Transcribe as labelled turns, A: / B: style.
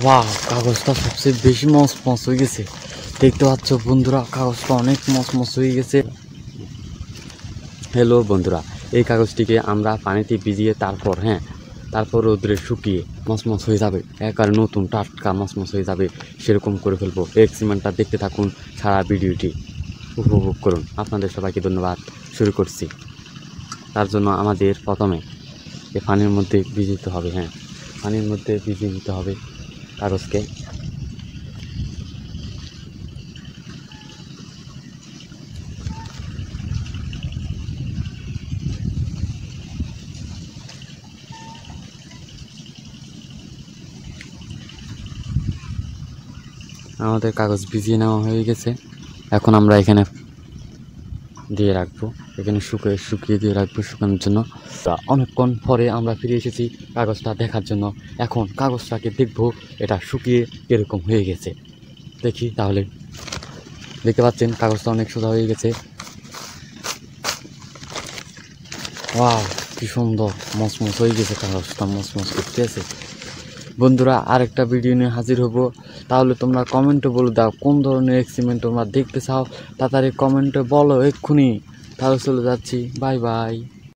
A: Wow, কাগজটা সবচেয়ে বেশি মচমচ হয়ে গেছে। দেখতে পাচ্ছ বন্ধুরা, কাগজটা অনেক মচমচ হয়ে গেছে। হ্যালো বন্ধুরা, এই কাগজটিকে আমরা পানিতে ভিজিয়ে তারপর রোদ্রে শুকিয়ে মচমচ হয়ে যাবে, একেবারে নতুন টাটকা মচমচ হয়ে যাবে, সেরকম করে ফেলবো। এক্সপেরিমেন্টটা দেখতে থাকুন, সারা ভিডিওটি উপভোগ করুন। আপনাদের সবাইকে ধন্যবাদ। শুরু করছি। তার জন্য আমাদের প্রথমে এই পানির মধ্যে ভিজিয়ে হবে। পানির মধ্যে ভিজিয়ে নিতে হবে কাগজকে। আমাদের কাগজ ভিজিয়ে নেওয়া হয়ে গেছে। এখন আমরা এখানে দিয়ে রাখবো, এখানে শুকিয়ে দিয়ে রাখবো শুকানোর জন্য। অনেকক্ষণ পরে আমরা ফিরে এসেছি কাগজটা দেখার জন্য। এখন কাগজটাকে দেখবো এটা শুকিয়ে এরকম হয়ে গেছে। দেখি তাহলে। দেখতে পাচ্ছেন কাগজটা অনেক সোজা হয়ে গেছে। ওয়াও, কি সুন্দর মচমচ হয়ে গেছে, কাগজটা মচমচ করতে আছে। বন্ধুরা, আরেকটা ভিডিও নিয়ে হাজির হব। তাহলে তোমরা কমেন্টে বলে দাও কোন ধরনের এক্সপেরিমেন্ট তোমরা দেখতে চাও। তাড়াতাড়ি কমেন্টে বলো এক্ষুনি। তাহলে চলে যাচ্ছি। Bye bye.